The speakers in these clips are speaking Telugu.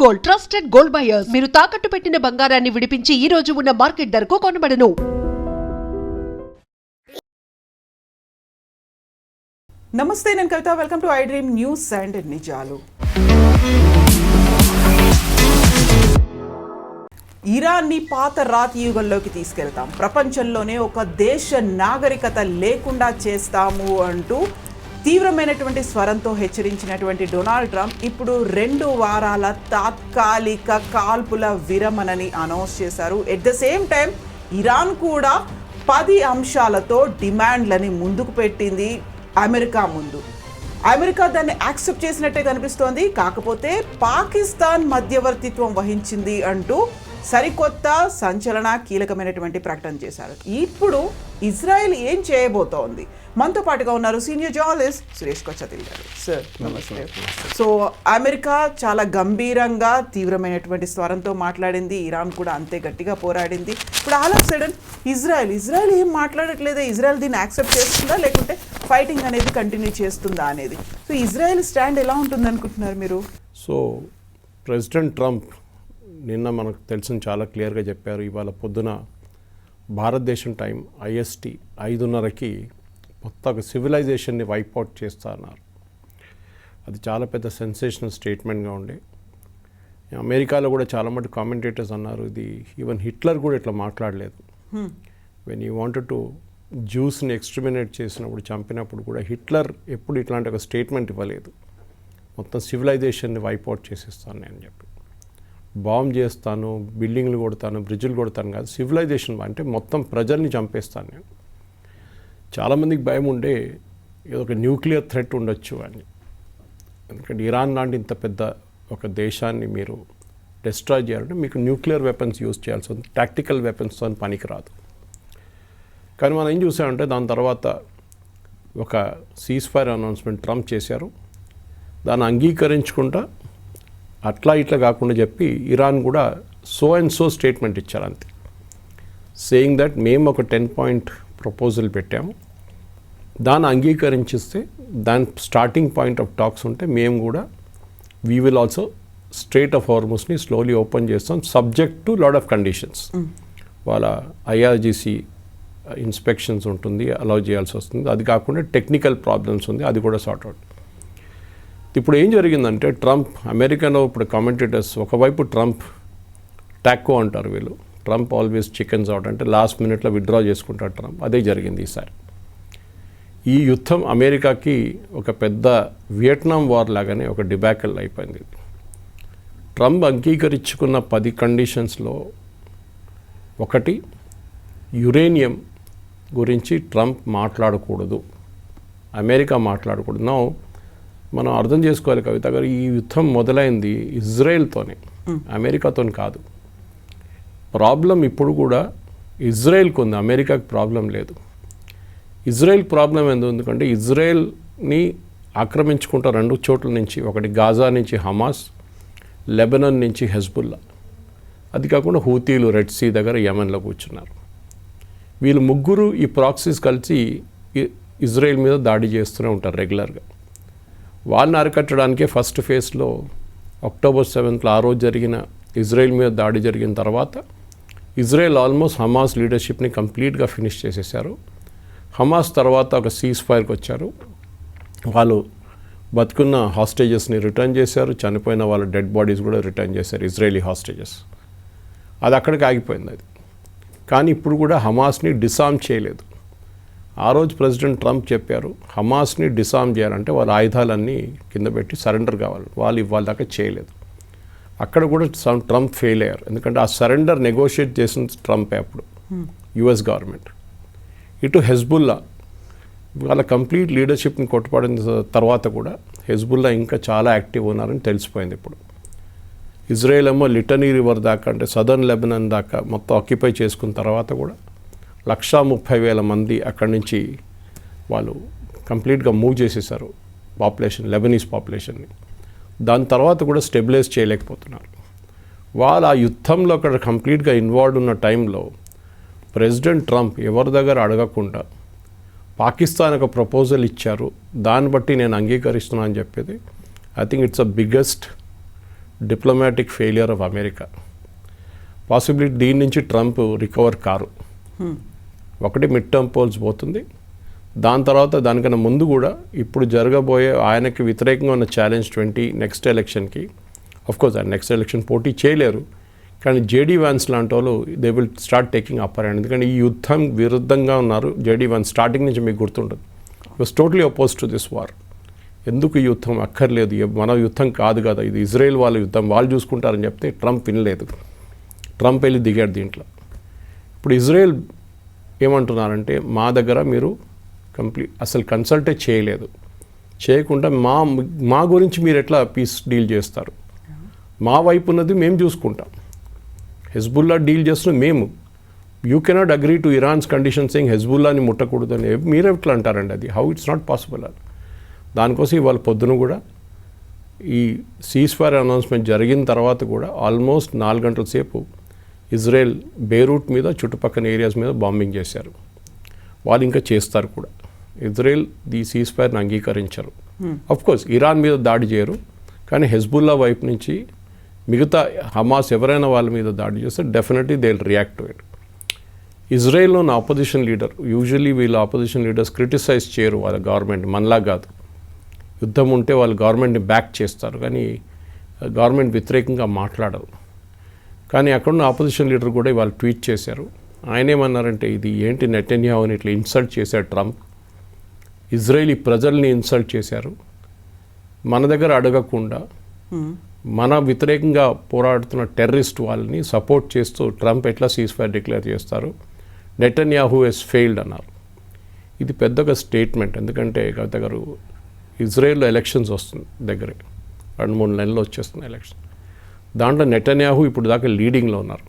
Gold, trusted gold buyers. మీరు తాకట్టు పెట్టిన బంగారాన్ని విడిపించి ఈ రోజు ఉన్న మార్కెట్ ధరకు కొనబడను. నమస్తే, నేను Kavitha. Welcome to I dream news and నిజాలు. ఇరాన్ని పాత రాతి యుగంలోకి తీసుకెళ్తాం, ప్రపంచంలోనే ఒక దేశ నాగరికత లేకుండా చేస్తాము అంటూ తీవ్రమైనటువంటి స్వరంతో హెచ్చరించినటువంటి డొనాల్డ్ ట్రంప్ ఇప్పుడు 2 వారాల తాత్కాలిక కాల్పుల విరమణని అనౌన్స్ చేశారు. At the same time Iran కూడా 10 అంశాలతో డిమాండ్లని ముందుకు పెట్టింది అమెరికా ముందు. అమెరికా దాన్ని యాక్సెప్ట్ చేసినట్టే కనిపిస్తోంది. కాకపోతే పాకిస్తాన్ మధ్యవర్తిత్వం వహించింది అంటూ సరికొత్త సంచలన కీలకమైనటువంటి ప్రకటన చేశారు. ఇప్పుడు ఇజ్రాయెల్ ఏం చేయబోతోంది? మనతో పాటుగా ఉన్నారు సీనియర్ జర్నలిస్ట్ సురేష్ కొచ్చతిల్ గారు. సార్ నమస్తే. సో అమెరికా చాలా గంభీరంగా తీవ్రమైనటువంటి స్వరంతో మాట్లాడింది, ఇరాన్ కూడా అంతే గట్టిగా పోరాడింది. ఇప్పుడు ఆల్ ఆఫ్ సడన్ ఇజ్రాయెల్ ఏం మాట్లాడట్లేదా? ఇజ్రాయెల్ దీన్ని యాక్సెప్ట్ చేస్తుందా, లేకుంటే ఫైటింగ్ అనేది కంటిన్యూ చేస్తుందా అనేది? సో ఇజ్రాయెల్ స్టాండ్ ఎలా ఉంటుంది అనుకుంటున్నారు మీరు? సో ప్రెసిడెంట్ ట్రంప్ నిన్న మనకు తెలిసిన చాలా క్లియర్గా చెప్పారు. ఇవాళ పొద్దున భారతదేశం టైం IST 5:30కి మొత్తం ఒక సివిలైజేషన్ని వైప్అవుట్ చేస్తా అన్నారు. అది చాలా పెద్ద సెన్సేషనల్ స్టేట్మెంట్గా ఉండే. అమెరికాలో కూడా చాలా మటు కామెంటేటర్స్ అన్నారు, ఇది ఈవెన్ హిట్లర్ కూడా ఇట్లా మాట్లాడలేదు. వెన్ యూ వాంటెడ్ టు జ్యూస్ని ఎక్స్ట్రిమినేట్ చేసినప్పుడు, చంపినప్పుడు కూడా హిట్లర్ ఎప్పుడు ఇట్లాంటి ఒక స్టేట్మెంట్ ఇవ్వలేదు. మొత్తం సివిలైజేషన్ని వైప్అవుట్ చేసేస్తాను నేను చెప్పి, బాంబ్ చేస్తాను, బిల్డింగ్లు కొడతాను, బ్రిడ్జ్లు కొడతాను కాదు, సివిలైజేషన్ అంటే మొత్తం ప్రజల్ని చంపేస్తాను నేను. చాలామందికి భయం ఉండే ఏదో ఒక న్యూక్లియర్ థ్రెట్ ఉండొచ్చు అని. ఎందుకంటే ఇరాన్ లాంటి ఇంత పెద్ద ఒక దేశాన్ని మీరు డిస్ట్రాయ్ చేయాలంటే మీకు న్యూక్లియర్ వెపన్స్ యూజ్ చేయాల్సి ఉంది. టాక్టికల్ వెపన్స్తో పనికిరాదు. కానీ మనం ఏం చూసామంటే దాని తర్వాత ఒక సీజ్ ఫైర్ అనౌన్స్మెంట్ ట్రంప్ చేశారు. దాన్ని అంగీకరించుకుంటా అట్లా ఇట్లా కాకుండా చెప్పి ఇరాన్ కూడా సో అండ్ సో స్టేట్మెంట్ ఇచ్చారు అంతే, సేయింగ్ దట్ మేము ఒక 10-point ప్రపోజల్ పెట్టాము, దాన్ని అంగీకరించిస్తే దాని స్టార్టింగ్ పాయింట్ ఆఫ్ టాక్స్ ఉంటే మేము కూడా we will also strait of హార్మోస్ని స్లోలీ ఓపెన్ చేస్తాం, subject to lot of conditions. వాళ్ళ IRGC ఇన్స్పెక్షన్స్ ఉంటుంది, అలౌ చేయాల్సి వస్తుంది. అది కాకుండా టెక్నికల్ ప్రాబ్లమ్స్ ఉంది, అది కూడా సార్ట్ అవుట్. ఇప్పుడు ఏం జరిగిందంటే ట్రంప్, అమెరికాలో ఇప్పుడు కామెంటేటర్స్ ఒకవైపు ట్రంప్ టాకో అంటారు వీళ్ళు, ట్రంప్ ఆల్వేస్ చికెన్స్ అవుట్ అంటే లాస్ట్ మినిట్లో విత్డ్రా చేసుకుంటాడు ట్రంప్. అదే జరిగింది ఈసారి. ఈ యుద్ధం అమెరికాకి ఒక పెద్ద వియట్నాం వార్ లాగానే ఒక డిబాకల్ అయిపోయింది. ట్రంప్ అంగీకరించుకున్న 10 కండిషన్స్లో ఒకటి, యురేనియం గురించి ట్రంప్ మాట్లాడకూడదు, అమెరికా మాట్లాడకూడదు. నౌ మనం అర్థం చేసుకోవాలి కవిత గారు, ఈ యుద్ధం మొదలైంది ఇజ్రాయెల్తోనే, అమెరికాతో కాదు. ప్రాబ్లం ఇప్పుడు కూడా ఇజ్రాయెల్కి ఉంది, అమెరికాకి ప్రాబ్లం లేదు. ఇజ్రాయెల్ ప్రాబ్లం ఎందుకంటే ఇజ్రాయెల్ని ఆక్రమించుకుంటా 2 చోట్ల నుంచి, ఒకటి గాజా నుంచి హమాస్, లెబనాన్ నుంచి హెజ్బుల్లా, అది కాకుండా హూతీలు రెడ్ సీ దగ్గర యెమెన్లో కూర్చున్నారు. వీళ్ళు ముగ్గురు ఈ ప్రాక్సీస్ కలిసి ఇజ్రాయెల్ మీద దాడి చేస్తూనే ఉంటారు రెగ్యులర్గా. వాళ్ళని అరికట్టడానికే ఫస్ట్ ఫేజ్లో అక్టోబర్ 7th ఆ రోజు జరిగిన ఇజ్రాయెల్ మీద దాడి జరిగిన తర్వాత ఇజ్రాయెల్ ఆల్మోస్ట్ హమాస్ లీడర్షిప్ని కంప్లీట్గా ఫినిష్ చేసేసారు. హమాస్ తర్వాత ఒక సీజ్ ఫైర్కి వచ్చారు. వాళ్ళు బతుకున్న హాస్టేజెస్ని రిటర్న్ చేశారు, చనిపోయిన వాళ్ళ డెడ్ బాడీస్ కూడా రిటర్న్ చేశారు, ఇజ్రాయలీ హాస్టేజెస్. అది అక్కడికి ఆగిపోయింది అది. కానీ ఇప్పుడు కూడా హమాస్ని డిసార్మ్ చేయలేదు. ఆ రోజు ప్రెసిడెంట్ ట్రంప్ చెప్పారు, హమాస్ని డిసార్మ్ చేయాలంటే వాళ్ళ ఆయుధాలన్నీ కింద పెట్టి సరెండర్ కావాలి, వాళ్ళు ఇవాళ దాకా చేయలేదు. అక్కడ కూడా ట్రంప్ ఫెయిల్ అయ్యారు. ఎందుకంటే ఆ సరెండర్ నెగోషియేట్ చేసిన ట్రంపే అప్పుడు, US గవర్నమెంట్. ఇటు హెజ్బుల్లా వాళ్ళ కంప్లీట్ లీడర్షిప్ని కొట్టుపడిన తర్వాత కూడా హెజ్బుల్లా ఇంకా చాలా యాక్టివ్ ఉన్నారని తెలిసిపోయింది ఇప్పుడు. ఇజ్రాయెల్ ఏమో లిటనీ రివర్ దాకా అంటే సదర్న్ లెబనాన్ దాకా మొత్తం ఆక్యుపై చేసుకున్న తర్వాత కూడా 130,000 మంది అక్కడి నుంచి వాళ్ళు కంప్లీట్గా మూవ్ చేసేసారు పాపులేషన్, లెబనీస్ పాపులేషన్ని. దాని తర్వాత కూడా స్టెబిలైజ్ చేయలేకపోతున్నారు. వాళ్ళు ఆ యుద్ధంలో అక్కడ కంప్లీట్గా ఇన్వాల్వ్ ఉన్న టైంలో ప్రెసిడెంట్ ట్రంప్ ఎవరి దగ్గర అడగకుండా పాకిస్తాన్ ఒక ప్రపోజల్ ఇచ్చారు, దాన్ని బట్టి నేను అంగీకరిస్తున్నాను అని చెప్పేది I think it's a biggest diplomatic failure of America. Possibility దీని నుంచి ట్రంప్ రికవర్ కారు. ఒకటి మిడ్ టర్మ్ పోల్స్ పోతుంది, దాని తర్వాత దానికన్నా ముందు కూడా ఇప్పుడు జరగబోయే ఆయనకి వ్యతిరేకంగా ఉన్న ఛాలెంజ్ నెక్స్ట్ ఎలక్షన్కి కోర్స్ ఆయన నెక్స్ట్ ఎలక్షన్ పోటీ చేయలేరు, కానీ జేడీ వ్యాన్స్ లాంటి వాళ్ళు they will start taking upper hand. ఎందుకంటే ఈ యుద్ధం విరుద్ధంగా ఉన్నారు జేడీ వ్యాన్స్. స్టార్టింగ్ నుంచి మీకు గుర్తుంటుంది, was totally oppose to this war. ఎందుకు ఈ యుద్ధం అక్కర్లేదు, మన యుద్ధం కాదు కదా, ఇది ఇజ్రాయెల్ వాళ్ళ యుద్ధం, వాళ్ళు చూసుకుంటారని చెప్తే ట్రంప్ వినలేదు. ట్రంప్ వెళ్ళి దిగాడు దీంట్లో. ఇప్పుడు ఇజ్రాయెల్ ఏమంటున్నారంటే మా దగ్గర మీరు అసలు కన్సల్టే చేయలేదు, చేయకుండా మా గురించి మీరు ఎట్లా పీస్ డీల్ చేస్తారు, మా వైపు ఉన్నది మేము చూసుకుంటాం, హెజ్బుల్లా డీల్ చేస్తున్నది మేము, you cannot agree to Iran's condition saying హెజ్బుల్లాని ముట్టకూడదు అని మీరు ఎట్లా అంటారండి, అది హౌ ఇట్స్ నాట్ పాసిబుల్ అని. దానికోసం ఇవాళ పొద్దున కూడా ఈ సీజ్ఫైర్ అనౌన్స్మెంట్ జరిగిన తర్వాత కూడా ఆల్మోస్ట్ 4 గంటల సేపు ఇజ్రాయెల్ బేరూట్ మీద చుట్టుపక్కల ఏరియాస్ మీద బాంబింగ్ చేశారు. వాళ్ళు ఇంకా చేస్తారు కూడా. ఇజ్రాయెల్ ది సీజ్ఫైర్ని అంగీకరించరు. కోర్స్ ఇరాన్ మీద దాడి చేయరు, కానీ హెజ్బుల్లా వైపు నుంచి మిగతా హమాస్ ఎవరైనా వాళ్ళ మీద దాడి చేస్తే definitely they will react to it. ఇజ్రాయెల్లో ఉన్న ఆపోజిషన్ లీడర్, యూజువల్లీ వీళ్ళ ఆపోజిషన్ లీడర్స్ క్రిటిసైజ్ చేయరు వాళ్ళ గవర్నమెంట్, మనలా కాదు. యుద్ధం ఉంటే వాళ్ళు గవర్నమెంట్ని బ్యాక్ చేస్తారు, కానీ గవర్నమెంట్ వ్యతిరేకంగా మాట్లాడరు. కానీ అక్కడున్న ఆపోజిషన్ లీడర్ కూడా ఇవాళ ట్వీట్ చేశారు. ఆయన ఏమన్నారంటే, ఇది ఏంటి నెటన్యాహుని ఇట్లా ఇన్సల్ట్ చేశారు ట్రంప్, ఇజ్రాయేలీ ప్రజల్ని ఇన్సల్ట్ చేశారు, మన దగ్గర అడగకుండా మన వ్యతిరేకంగా పోరాడుతున్న టెర్రరిస్ట్ వాళ్ళని సపోర్ట్ చేస్తూ ట్రంప్ ఎట్లా సీజ్ఫైర్ డిక్లేర్ చేస్తారు, నెటన్యాహు హెస్ ఫెయిల్డ్ అన్నారు. ఇది పెద్దగా స్టేట్మెంట్, ఎందుకంటే గత గారు ఇజ్రాయెల్లో ఎలక్షన్స్ వస్తుంది దగ్గరే, 2-3 నెలలు వచ్చేస్తుంది ఎలక్షన్. దాంట్లో నెటన్యాహు ఇప్పుడు దాకా లీడింగ్లో ఉన్నారు.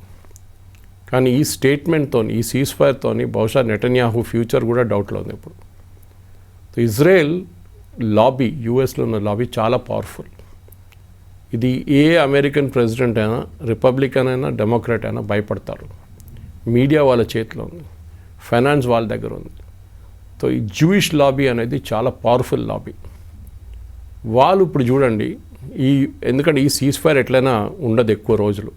కానీ ఈ స్టేట్మెంట్తో, ఈ సీజ్ఫైర్తో బహుశా నెటన్యాహు ఫ్యూచర్ కూడా డౌట్లో ఉంది ఇప్పుడు. ఇజ్రాయెల్ లాబీ, యూఎస్లో ఉన్న లాబీ చాలా పవర్ఫుల్. ఇది ఏ అమెరికన్ ప్రెసిడెంట్ అయినా, రిపబ్లికన్ అయినా, డెమోక్రాట్ అయినా భయపడతారు. మీడియా వాళ్ళ చేతిలో ఉంది, ఫైనాన్స్ వాళ్ళ దగ్గర ఉంది. సో ఈ జూయిష్ లాబీ అనేది చాలా పవర్ఫుల్ లాబీ. వాళ్ళు ఇప్పుడు చూడండి, ఎందుకంటే ఈ సీజ్ఫైర్ ఎట్లయినా ఉండదు ఎక్కువ రోజులు,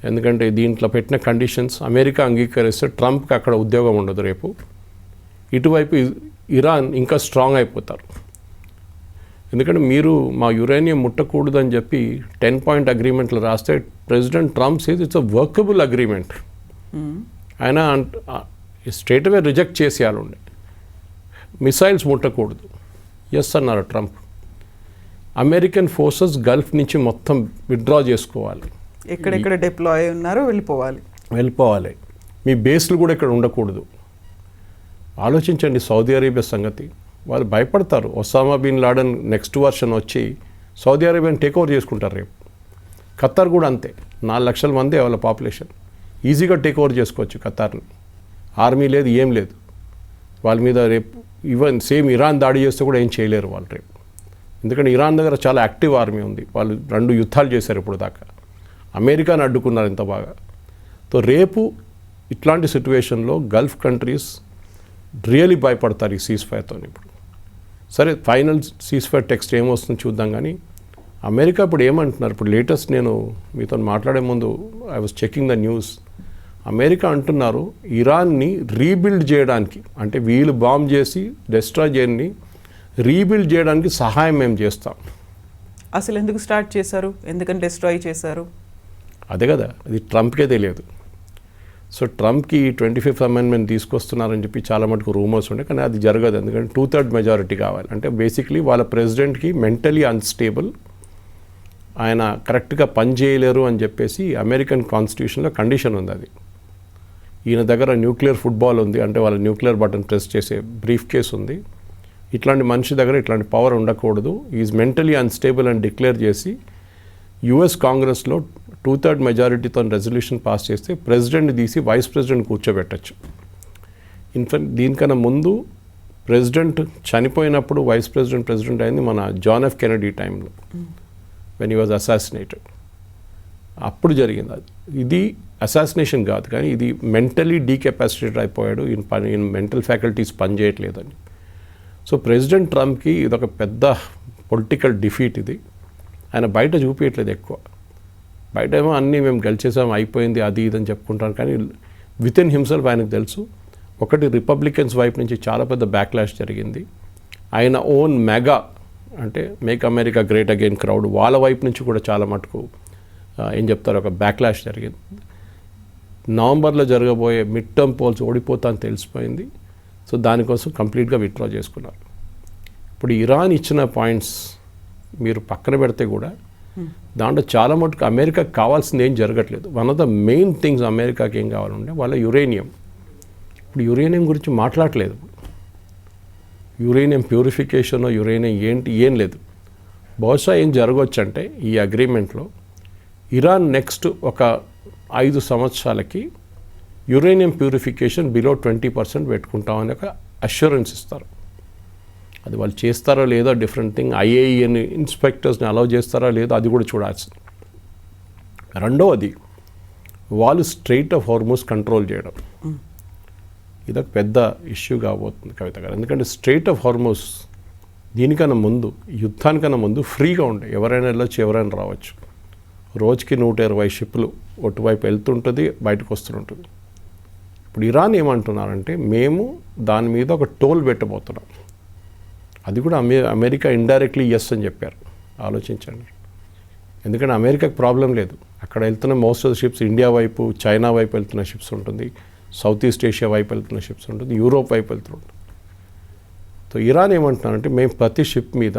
ఎందుకంటే దీంట్లో పెట్టిన కండిషన్స్ అమెరికా అంగీకరిస్తే ట్రంప్కి అక్కడ ఉద్యోగం ఉండదు రేపు. ఇటువైపు ఇరాన్ ఇంకా స్ట్రాంగ్ అయిపోతారు. ఎందుకంటే మీరు మా యురేనియం ముట్టకూడదని చెప్పి 10 పాయింట్ అగ్రిమెంట్లు రాస్తే president Trump says it's a workable agreement. ఆయన స్ట్రేట్ అవే రిజెక్ట్ చేసేయాలి ఉండే, మిసైల్స్ ముట్టకూడదు, ఎస్ అన్నారు ట్రంప్. అమెరికన్ ఫోర్సెస్ గల్ఫ్ నుంచి మొత్తం విత్డ్రా చేసుకోవాలి, ఎక్కడెక్కడ డిప్లాయ్ ఉన్నారో వెళ్ళిపోవాలి, మీ బేస్లు కూడా ఇక్కడ ఉండకూడదు. ఆలోచించండి సౌదీ అరేబియా సంగతి, వాళ్ళు భయపడతారు. Osama bin Laden next version వచ్చి సౌదీ అరేబియాని టేక్ ఓవర్ చేసుకుంటారు రేపు. ఖతార్ కూడా అంతే, 4 లక్షల మంది వాళ్ళ పాపులేషన్, ఈజీగా టేక్ ఓవర్ చేసుకోవచ్చు ఖతార్ని. ఆర్మీ లేదు, ఏం లేదు వాళ్ళ మీద. రేపు ఈవెన్ సేమ్ ఇరాన్ దాడి చేస్తే కూడా ఏం చేయలేరు వాళ్ళు రేపు, ఎందుకంటే ఇరాన్ దగ్గర చాలా యాక్టివ్ ఆర్మీ ఉంది. వాళ్ళు 2 యుద్ధాలు చేశారు ఇప్పుడు దాకా, అమెరికాని అడ్డుకున్నారు ఇంత బాగా. సో రేపు ఇట్లాంటి సిచ్యువేషన్లో గల్ఫ్ కంట్రీస్ రియలీ భయపడతారు ఈ సీజ్ఫైర్తో. ఇప్పుడు సరే ఫైనల్ సీజ్ఫైర్ టెక్స్ట్ ఏమొస్తుందో చూద్దాం. కానీ అమెరికా ఇప్పుడు ఏమంటున్నారు, ఇప్పుడు లేటెస్ట్ నేను మీతో మాట్లాడే ముందు I was checking the news. America అంటున్నారు ఇరాన్ని రీబిల్డ్ చేయడానికి, అంటే వీళ్ళు బాంబ్ చేసి డెస్ట్రాయ్ చేయని రీబిల్డ్ చేయడానికి సహాయం మేము చేస్తాం. అసలు ఎందుకు స్టార్ట్ చేశారు, ఎందుకని డిస్ట్రాయ్ చేశారు, అదే కదా, అది ట్రంప్కే తెలియదు. సో ట్రంప్కి 25th అమెండ్మెంట్ తీసుకొస్తున్నారని చెప్పి చాలా మటుకు రూమర్స్ ఉండే, కానీ అది జరగదు. ఎందుకంటే 2/3 మెజారిటీ కావాలి. అంటే బేసిక్లీ వాళ్ళ ప్రెసిడెంట్కి మెంటలీ అన్స్టేబుల్, ఆయన కరెక్ట్గా పని చేయలేరు అని చెప్పేసి అమెరికన్ కాన్స్టిట్యూషన్లో కండిషన్ ఉంది. అది ఈయన దగ్గర న్యూక్లియర్ ఫుట్బాల్ ఉంది, అంటే వాళ్ళ న్యూక్లియర్ బటన్ ప్రెస్ చేసే బ్రీఫ్ కేస్ ఉంది. ఇట్లాంటి మనిషి దగ్గర ఇట్లాంటి పవర్ ఉండకూడదు, ఈజ్ మెంటలీ అన్స్టేబుల్ అని డిక్లేర్ చేసి యుఎస్ కాంగ్రెస్లో 2/3 మెజారిటీతో రెజల్యూషన్ పాస్ చేస్తే ప్రెసిడెంట్ తీసి వైస్ ప్రెసిడెంట్ కూర్చోబెట్టచ్చు. ఇన్ఫాక్ట్ దీనికన్నా ముందు ప్రెసిడెంట్ చనిపోయినప్పుడు వైస్ ప్రెసిడెంట్ అయింది మన జాన్ ఎఫ్ కెనడీ టైంలో, వెన్ హీ వాజ్ అసాసినేటెడ్. అప్పుడు జరిగింది అది. ఇది అసాసినేషన్ కాదు, కానీ ఇది మెంటలీ డీకెపాసిటేట్ అయిపోయాడు, ఈయన మెంటల్ ఫ్యాకల్టీస్ పనిచేయట్లేదని. సో ప్రెసిడెంట్ ట్రంప్కి ఇదొక పెద్ద పొలిటికల్ డిఫీట్ ఇది. ఆయన బయట చూపించట్లేదు ఎక్కువ. బయట ఏమో అన్నీ మేము గెలిచేసాం అయిపోయింది అది ఇదని చెప్పుకుంటాను, కానీ విత్ ఇన్ హిమ్సెల్ఫ్ ఆయనకు తెలుసు ఒకటి రిపబ్లికన్స్ వైపు నుంచి చాలా పెద్ద బ్యాక్లాష్ జరిగింది. ఆయన ఓన్ మెగా అంటే make America great again crowd వాళ్ళ వైపు నుంచి కూడా చాలా మటుకు ఏం చెప్తారు ఒక బ్యాక్లాష్ జరిగింది. నవంబర్లో జరగబోయే మిడ్ టర్మ్ పోల్స్ ఓడిపోతా అని తెలిసిపోయింది. సో దానికోసం కంప్లీట్గా విత్డ్రా చేసుకున్నారు. ఇప్పుడు ఇరాన్ ఇచ్చిన పాయింట్స్ మీరు పక్కన పెడితే కూడా దాంట్లో చాలా మటుకు అమెరికాకి కావాల్సింది ఏం జరగట్లేదు. One of the main things అమెరికాకి ఏం కావాలంటే వాళ్ళ యురేనియం. ఇప్పుడు యురేనియం గురించి మాట్లాడలేదు. యురేనియం ప్యూరిఫికేషన్ యురేనియం ఏంటి ఏం లేదు. బహుశా ఏం జరగవచ్చు అంటే ఈ అగ్రిమెంట్లో ఇరాన్ నెక్స్ట్ ఒక 5 సంవత్సరాలకి యురేనియం ప్యూరిఫికేషన్ బిలో 20% పెట్టుకుంటామని ఒక అష్యూరెన్స్ ఇస్తారు. అది వాళ్ళు చేస్తారో లేదో డిఫరెంట్ థింగ్. ఐఏఈని ఇన్స్పెక్టర్స్ని అలౌ చేస్తారో లేదో అది కూడా చూడాల్సింది. రెండవది వాళ్ళు స్ట్రెయిట్ ఆఫ్ హార్మోస్ కంట్రోల్ చేయడం. ఇదొక పెద్ద ఇష్యూ కాబోతుంది కవిత గారు. ఎందుకంటే స్ట్రెయిట్ ఆఫ్ హార్మోస్ దీనికన్నా ముందు యుద్ధానికన్నా ముందు ఫ్రీగా ఉండే, ఎవరైనా వెళ్ళొచ్చు ఎవరైనా రావచ్చు. రోజుకి 120 షిప్లు ఒటువైపు వెళ్తుంటుంది బయటకు వస్తుంటుంది. ఇప్పుడు ఇరాన్ ఏమంటున్నారంటే మేము దాని మీద ఒక టోల్ పెట్టబోతున్నాం. అది కూడా అమెరికా ఇండైరెక్ట్లీ ఎస్ అని చెప్పారు. ఆలోచించండి. ఎందుకంటే అమెరికాకి ప్రాబ్లం లేదు. అక్కడ వెళ్తున్న most of the ships India వైపు చైనా వైపు వెళ్తున్న షిప్స్ ఉంటుంది, సౌత్ ఈస్ట్ ఏషియా వైపు వెళ్తున్న షిప్స్ ఉంటుంది, యూరోప్ వైపు వెళ్తుంటుంది. సో ఇరాన్ ఏమంటున్నారంటే మేము ప్రతి షిప్ మీద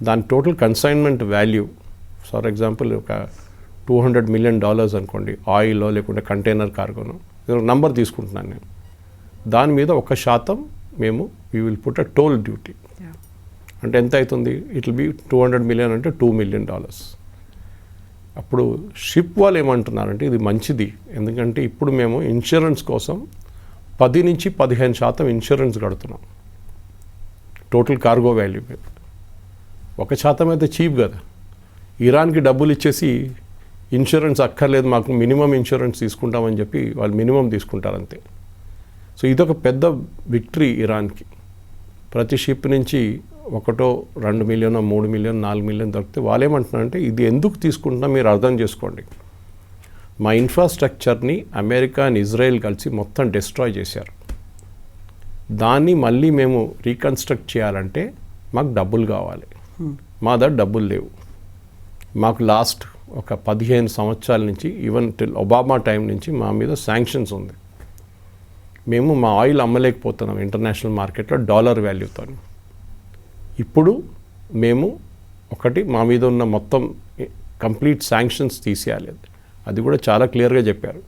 దాని total consignment value for example ఒక $200 million అనుకోండి, ఆయిల్లో లేకుంటే కంటైనర్ కార్గోను నంబర్ తీసుకుంటున్నాను నేను. దాని మీద 1% మేము we will put a toll duty. అంటే ఎంత అవుతుంది? ఇట్ విల్ బి 200 million అంటే $2 million. అప్పుడు షిప్ వాళ్ళు ఏమంటున్నారంటే ఇది మంచిది, ఎందుకంటే ఇప్పుడు మేము ఇన్సూరెన్స్ కోసం 10 నుంచి 15% ఇన్సూరెన్స్ కడుతున్నాం టోటల్ కార్గో వాల్యూ మీద. 1% అయితే చీప్ కదా. ఇరాన్కి డబ్బులు ఇచ్చేసి ఇన్సూరెన్స్ అక్కర్లేదు మాకు మినిమం ఇన్సూరెన్స్ తీసుకుంటామని చెప్పి వాళ్ళు మినిమం తీసుకుంటారు అంతే. సో ఇదొక పెద్ద విక్టరీ ఇరాన్కి. ప్రతి షిప్ నుంచి 1, 2 మిలియన్, 3 మిలియన్, 4 మిలియన్ దొరికితే వాళ్ళు ఏమంటున్నారంటే ఇది ఎందుకు తీసుకుంటున్నా మీరు అర్థం చేసుకోండి. మా ఇన్ఫ్రాస్ట్రక్చర్ని అమెరికా అండ్ ఇజ్రాయెల్ కలిసి మొత్తం డిస్ట్రాయ్ చేశారు. దాన్ని మళ్ళీ మేము రీకన్స్ట్రక్ట్ చేయాలంటే మాకు డబ్బులు కావాలి. మా దగ్గర డబ్బులు లేవు. మాకు లాస్ట్ ఒక 15 సంవత్సరాల నుంచి ఈవెన్ టిల్ ఒబామా టైం నుంచి మా మీద శాంక్షన్స్ ఉంది. మేము మా ఆయిల్ అమ్మలేకపోతున్నాం ఇంటర్నేషనల్ మార్కెట్లో డాలర్ వాల్యూతో. ఇప్పుడు మేము ఒకటి మా మీద ఉన్న మొత్తం కంప్లీట్ శాంక్షన్స్ తీసేయాలి. అది కూడా చాలా క్లియర్గా చెప్పారు.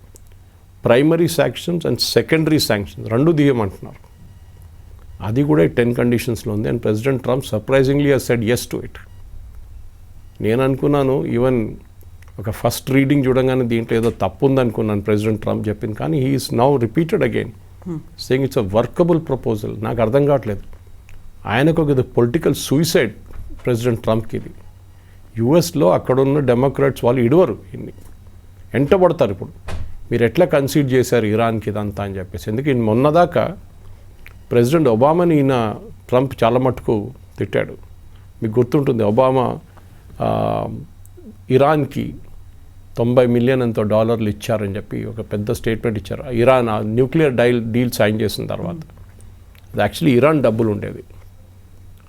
Primary sanctions and secondary sanctions రెండు తీయమంటున్నారు. అది కూడా 10 కండిషన్స్లో ఉంది. And president Trump surprisingly has said yes to it. నేను అనుకున్నాను ఈవెన్ ఒక ఫస్ట్ రీడింగ్ చూడగానే దీంట్లో ఏదో తప్పు ఉందనుకున్నాను ప్రెసిడెంట్ ట్రంప్ చెప్పింది, కానీ he is now repeated again saying it's a workable proposal. నాకు అర్థం కావట్లేదు. ఆయనకు ఒక పొలిటికల్ సూసైడ్ ప్రెసిడెంట్ ట్రంప్కి ఇది. యుఎస్లో అక్కడున్న డెమోక్రాట్స్ వాళ్ళు ఇడవరు, ఇన్ని ఎంటబడతారు. ఇప్పుడు మీరు ఎట్లా కన్సీడ్ చేశారు ఇరాన్కి ఇదంతా అని చెప్పేసి. ఎందుకంటే మొన్నదాకా ప్రెసిడెంట్ ఒబామాని ఈయన ట్రంప్ చాలా మటుకు తిట్టాడు. మీకు గుర్తుంటుంది, ఒబామా ఇరాన్కి $90 మిలియన్ ఎంతో డాలర్లు ఇచ్చారని చెప్పి ఒక పెద్ద స్టేట్మెంట్ ఇచ్చారు. ఇరాన్ న్యూక్లియర్ డీల్ సైన్ చేసిన తర్వాత అది యాక్చువల్లీ ఇరాన్ డబ్బులు ఉండేది.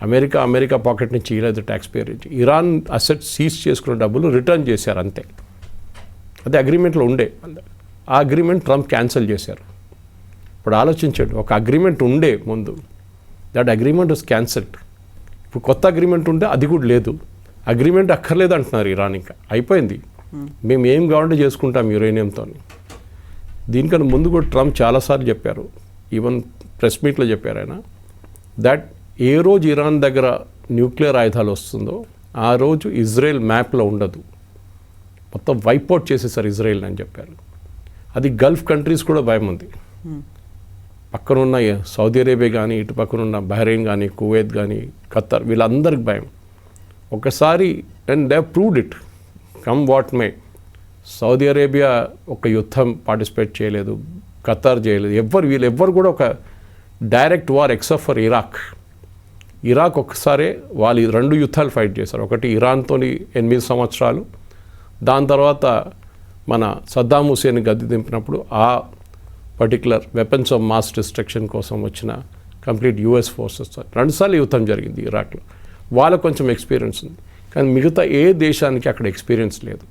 అమెరికా పాకెట్ నుంచి ఇవ్వలేదు, ట్యాక్స్ పేర్ నుంచి. ఇరాన్ అసెట్ సీజ్ చేసుకున్న డబ్బులు రిటర్న్ చేశారు అంతే. అది అగ్రిమెంట్లో ఉండే. ఆ అగ్రిమెంట్ ట్రంప్ క్యాన్సిల్ చేశారు. ఇప్పుడు ఆలోచించండి, ఒక అగ్రిమెంట్ ఉండే ముందు, దట్ అగ్రిమెంట్ వాస్ క్యాన్సిల్డ్. ఇప్పుడు కొత్త అగ్రిమెంట్ ఉంటే అది కూడా లేదు. అగ్రిమెంట్ అక్కర్లేదు అంటున్నారు ఇరాన్. ఇంకా అయిపోయింది, మేము ఏం కావాలంటే చేసుకుంటాం యురేనియంతో. దీనికన్నా ముందు కూడా ట్రంప్ చాలాసార్లు చెప్పారు, ఈవెన్ ప్రెస్ మీట్లో చెప్పారు ఆయన, దట్ ఏ రోజు ఇరాన్ దగ్గర న్యూక్లియర్ ఆయుధాలు వస్తుందో ఆ రోజు ఇజ్రాయెల్ మ్యాప్లో ఉండదు, మొత్తం వైప్అవుట్ చేసేసారు ఇజ్రాయెల్ అని చెప్పారు. అది గల్ఫ్ కంట్రీస్ కూడా భయం ఉంది. పక్కనున్న సౌదీ అరేబియా కానీ, ఇటు పక్కనున్న బహ్రెయిన్ కానీ, కువైత్ కానీ, ఖత్తర్, వీళ్ళందరికి భయం. ఒకసారి and they proved it, come what may. Saudi Arabia ఒక యుద్ధం పార్టిసిపేట్ చేయలేదు, ఖత్తర్ చేయలేదు, వీళ్ళెవ్వరు కూడా ఒక direct war except for Iraq. Iraq ఒక్కసారే వాళ్ళు 2 యుద్ధాలు ఫైట్ చేశారు. ఒకటి ఇరాన్తోని 8 సంవత్సరాలు, దాని తర్వాత మన సద్దాం హుసేన్ గద్దె దింపినప్పుడు ఆ particular weapons of mass destruction కోసం వచ్చిన కంప్లీట్ యుఎస్ ఫోర్సెస్ 2 సార్లు యుద్ధం జరిగింది ఇరాక్లో. వాళ్ళకు కొంచెం ఎక్స్పీరియన్స్ ఉంది, కానీ మిగతా ఏ దేశానికి అక్కడ ఎక్స్పీరియన్స్ లేదు.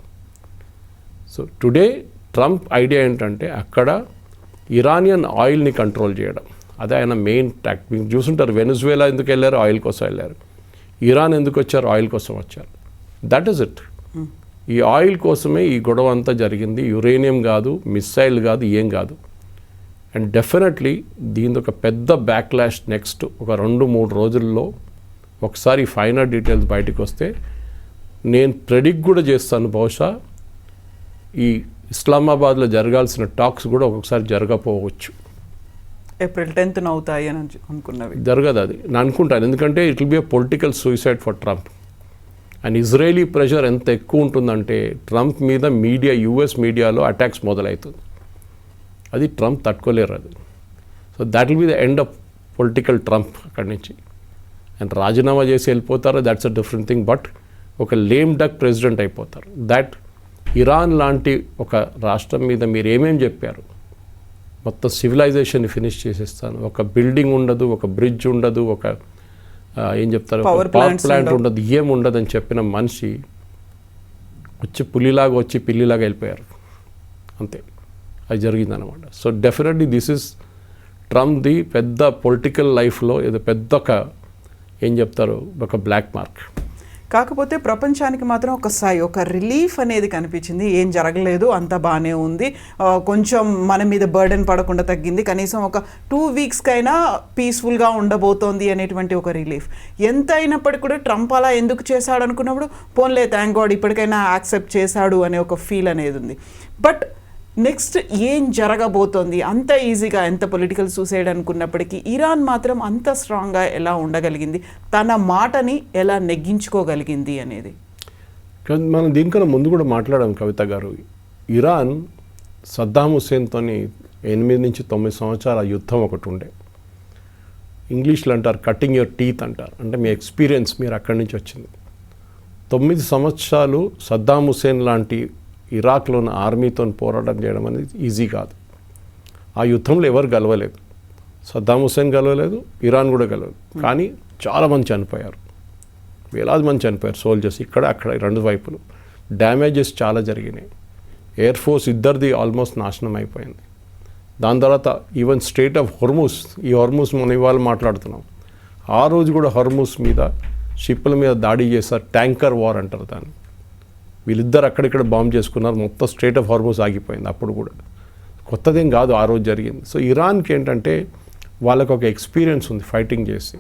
సో టుడే ట్రంప్ ఐడియా ఏంటంటే అక్కడ ఇరానియన్ ఆయిల్ని కంట్రోల్ చేయడం, అదే ఆయన మెయిన్ టాక్. మీరు చూసుంటారు వెనిజువేలా ఎందుకు వెళ్ళారు, ఆయిల్ కోసం వెళ్ళారు. ఇరాన్ ఎందుకు వచ్చారు, ఆయిల్ కోసం వచ్చారు. That is it. ఈ ఆయిల్ కోసమే ఈ గొడవ అంతా జరిగింది. యురేనియం కాదు, మిస్సైల్ కాదు, ఏం కాదు. అండ్ డెఫినెట్లీ దీని ఒక పెద్ద బ్యాక్లాష్ నెక్స్ట్ ఒక 2-3 రోజుల్లో ఒకసారి ఫైనల్ డీటెయిల్స్ బయటకు వస్తే నేను ప్రెడిక్ట్ కూడా చేస్తాను, బహుశా ఈ ఇస్లామాబాద్లో జరగాల్సిన టాక్స్ కూడా ఒక్కొక్కసారి జరగకపోవచ్చు. ఏప్రిల్ 10th అవుతాయి అని అనుకున్నవి జరగదు అది నేను అనుకుంటాను. ఎందుకంటే it will be a political suicide for Trump. And Israeli pressure ఎంత ఎక్కువ ఉంటుందంటే ట్రంప్ మీద మీడియా, యూఎస్ మీడియాలో అటాక్స్ మొదలవుతుంది. అది ట్రంప్ తట్టుకోలేరు అది. So that will be the end of political Trump అక్కడి నుంచి. అండ్ రాజీనామా చేసి వెళ్ళిపోతారు, that's a different thing. But ఒక లేమ్ డక్ ప్రెసిడెంట్ అయిపోతారు. దట్ ఇరాన్ లాంటి ఒక రాష్ట్రం మీద మీరు ఏమేమి చెప్పారు, మొత్తం సివిలైజేషన్ని ఫినిష్ చేసేస్తాను, ఒక బిల్డింగ్ ఉండదు, ఒక బ్రిడ్జ్ ఉండదు, ఒక ఏం చెప్తారు పవర్ ప్లాంట్ ఉండదు, ఏం ఉండదు అని చెప్పిన మనిషి వచ్చి పులిలాగా వచ్చి పిల్లిలాగా వెళ్ళిపోయారు. అంతే, అది జరిగిందనమాట. So definitely this is Trump the పెద్ద పొలిటికల్ లైఫ్లో ఇది పెద్ద ఒక ఏం చెప్తారు ఒక బ్లాక్ మార్క్. కాకపోతే ప్రపంచానికి మాత్రం ఒక రిలీఫ్ అనేది కనిపించింది. ఏం జరగలేదు, అంత బాగానే ఉంది, కొంచెం మన మీద బర్డెన్ పడకుండా తగ్గింది, కనీసం ఒక 2 వీక్స్కైనా పీస్ఫుల్గా ఉండబోతోంది అనేటువంటి ఒక రిలీఫ్. ఎంత అయినప్పటికీ కూడా ట్రంప్ అలా ఎందుకు చేశాడు అనుకున్నప్పుడు పోన్లే థ్యాంక్ గాడ్ ఇప్పటికైనా యాక్సెప్ట్ చేశాడు అనే ఒక ఫీల్ అనేది ఉంది. బట్ నెక్స్ట్ ఏం జరగబోతోంది, అంత ఈజీగా ఎంత పొలిటికల్ సూసైడ్ అనుకున్నప్పటికీ ఇరాన్ మాత్రం అంత స్ట్రాంగ్గా ఎలా ఉండగలిగింది, తన మాటని ఎలా నెగ్గించుకోగలిగింది అనేది. మనం దీనికన్నా ముందు కూడా మాట్లాడాం కవిత గారు. ఇరాన్ సద్దాం హుసేన్తో 8 నుంచి 9 సంవత్సరాల యుద్ధం ఒకటి ఉండే. ఇంగ్లీష్లో అంటారు కటింగ్ యువర్ టీత్ అంటారు, అంటే మీ ఎక్స్పీరియన్స్ మీరు అక్కడి నుంచి వచ్చింది. 9 సంవత్సరాలు సద్దాం హుసేన్ లాంటి ఇరాక్లో ఉన్న ఆర్మీతో పోరాటం చేయడం అనేది ఈజీ కాదు. ఆ యుద్ధంలో ఎవరు గెలవలేదు, సద్దాం హుసేన్ గెలవలేదు, ఇరాన్ కూడా గెలవలేదు. కానీ చాలామంది చనిపోయారు, వేలాది మంది చనిపోయారు సోల్జర్స్, ఇక్కడ అక్కడ 2 వైపులు. డ్యామేజెస్ చాలా జరిగినాయి. ఎయిర్ ఫోర్స్ ఇద్దరిది ఆల్మోస్ట్ నాశనం అయిపోయింది. దాని తర్వాత ఈవెన్ స్ట్రేట్ ఆఫ్ హొర్ముస్, ఈ హొర్ముస్ మనం ఇవాళ మాట్లాడుతున్నాం, ఆ రోజు కూడా హొర్ముస్ మీద షిప్పుల మీద దాడి చేశారు. ట్యాంకర్ వార్ అంటారు దాన్ని. వీళ్ళిద్దరు అక్కడిక్కడ బాంబ్ చేసుకున్నారు, మొత్తం స్ట్రేట్ ఆఫ్ హార్మోస్ ఆగిపోయింది. అప్పుడు కూడా కొత్తదేం కాదు, ఆ రోజు జరిగింది. సో ఇరాన్కి ఏంటంటే వాళ్ళకు ఒక ఎక్స్పీరియన్స్ ఉంది ఫైటింగ్ చేసి.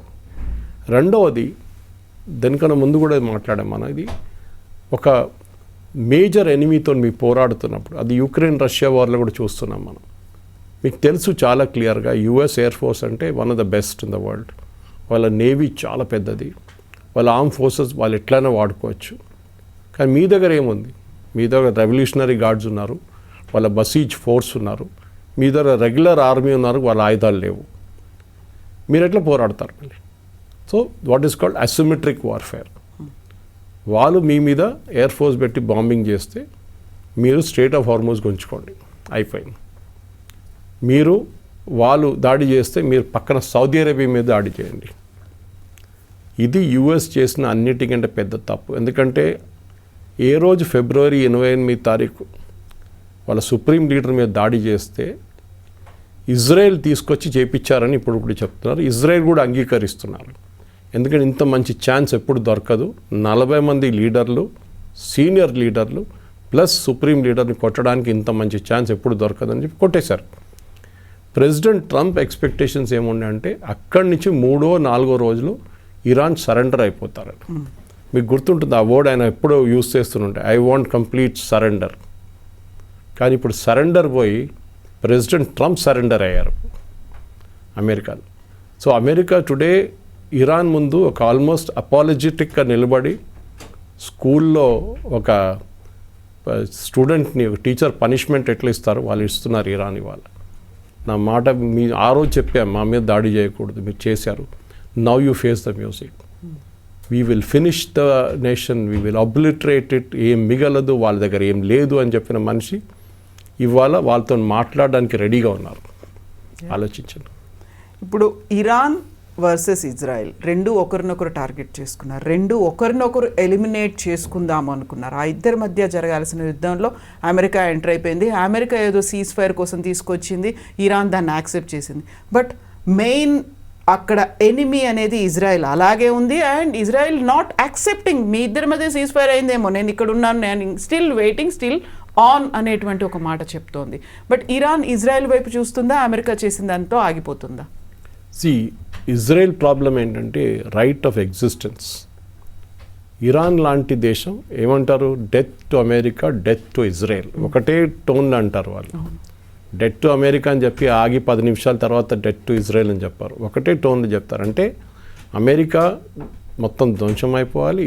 రెండవది దానికన్నా ముందు కూడా మాట్లాడాం మనం, ఇది ఒక మేజర్ ఎనిమీతో మీ పోరాడుతున్నప్పుడు, అది యుక్రెయిన్ రష్యా వార్లో కూడా చూస్తున్నాం మనం. మీకు తెలుసు చాలా క్లియర్గా యుఎస్ ఎయిర్ ఫోర్స్ అంటే one of the best in the world. వాళ్ళ నేవీ చాలా పెద్దది, వాళ్ళ ఆర్మ్ ఫోర్సెస్ వాళ్ళు ఎట్లయినా వాడుకోవచ్చు. కానీ మీ దగ్గర ఏముంది, మీ దగ్గర రెవల్యూషనరీ గార్డ్స్ ఉన్నారు, వాళ్ళ బసీజ్ ఫోర్స్ ఉన్నారు, మీ దగ్గర రెగ్యులర్ ఆర్మీ ఉన్నారు, వాళ్ళ ఆయుధాలు లేవు. మీరు ఎట్లా పోరాడతారు మళ్ళీ? So what is called asymmetric warfare. వాళ్ళు మీ మీద ఎయిర్ ఫోర్స్ పెట్టి బాంబింగ్ చేస్తే మీరు స్ట్రేట్ ఆఫ్ హార్మోస్ గుంచుకోండి, అయిపోయింది. మీరు వాళ్ళు దాడి చేస్తే మీరు పక్కన సౌదీ అరేబియా మీద దాడి చేయండి. ఇది యుఎస్ చేసిన అన్నిటికంటే పెద్ద తప్పు. ఎందుకంటే ఏ రోజు ఫిబ్రవరి 28 వాళ్ళ సుప్రీం లీడర్ మీద దాడి చేస్తే ఇజ్రాయెల్ తీసుకొచ్చి చేపించారని ఇప్పుడు కూడా చెప్తున్నారు. ఇజ్రాయెల్ కూడా అంగీకరిస్తున్నారు. ఎందుకంటే ఇంత మంచి ఛాన్స్ ఎప్పుడు దొరకదు. 40 మంది లీడర్లు, సీనియర్ లీడర్లు ప్లస్ సుప్రీం లీడర్ని కొట్టడానికి ఇంత మంచి ఛాన్స్ ఎప్పుడు దొరకదని చెప్పి కొట్టేశారు. ప్రెసిడెంట్ ట్రంప్ ఎక్స్పెక్టేషన్స్ ఏముండే అంటే అక్కడి నుంచి 3వ 4వ రోజులు ఇరాన్ సరెండర్ అయిపోతారు. మీకు గుర్తుంటుంది ఆ వర్డ్ ఆయన ఎప్పుడో యూజ్ చేస్తుంటే, ఐ వాంట్ కంప్లీట్ సరెండర్. కానీ ఇప్పుడు సరెండర్ పోయి ప్రెసిడెంట్ ట్రంప్ సరెండర్ అయ్యారు అమెరికాలో. సో అమెరికా టుడే ఇరాన్ ముందు ఒక ఆల్మోస్ట్ అపాలజెటిక్గా నిలబడి, స్కూల్లో ఒక స్టూడెంట్ని ఒక టీచర్ పనిష్మెంట్ ఎట్లా ఇస్తారు వాళ్ళు ఇస్తున్నారు ఇరాన్ ఇవాళ. నా మాట మీ ఆ రోజు చెప్పాను, మా మీద దాడి చేయకూడదు, మీరు చేశారు. Now you face the music. We will finish the nation, we will obliterate it, ఏం మిగలదు, వాళ్ళ దగ్గర ఏం లేదు అని చెప్పిన మనిషి ఇవాళ వాళ్ళతో మాట్లాడడానికి రెడీగా ఉన్నారు. ఆలోచించండి. ఇప్పుడు ఇరాన్ వర్సెస్ ఇజ్రాయెల్ రెండు ఒకరినొకరు టార్గెట్ చేసుకున్నారు, రెండు ఒకరినొకరు ఎలిమినేట్ చేసుకుందాం అనుకున్నారు. ఆ ఇద్దరి మధ్య జరగాల్సిన యుద్ధంలో అమెరికా ఎంటర్ అయిపోయింది. అమెరికా ఏదో సీజ్ ఫైర్ కోసం తీసుకొచ్చింది, ఇరాన్ దాన్ని యాక్సెప్ట్ చేసింది. బట్ మెయిన్ అక్కడ ఎనిమీ అనేది ఇజ్రాయెల్ అలాగే ఉంది. అండ్ ఇజ్రాయెల్ నాట్ యాక్సెప్టింగ్, మీ ఇద్దరి మధ్య సీజ్ ఫైర్ అయిందేమో, నేను ఇక్కడ ఉన్నాను, నేను స్టిల్ వెయిటింగ్, స్టిల్ ఆన్ అనేటువంటి ఒక మాట చెప్తోంది. బట్ ఇరాన్ ఇజ్రాయెల్ వైపు చూస్తుందా, అమెరికా చేసిన దాంతో ఆగిపోతుందా? ఇజ్రాయెల్ ప్రాబ్లం ఏంటంటే రైట్ ఆఫ్ ఎగ్జిస్టెన్స్. ఇరాన్ లాంటి దేశం ఏమంటారు, death to America, death to Israel, ఒకటే టోన్ అంటారు వాళ్ళు. డెత్ టు అమెరికా అని చెప్పి ఆగి 10 నిమిషాల తర్వాత డెత్ టు ఇజ్రాయెల్ అని చెప్పారు, ఒకటే టోన్లో చెప్తారు. అంటే అమెరికా మొత్తం ధ్వంసం అయిపోవాలి,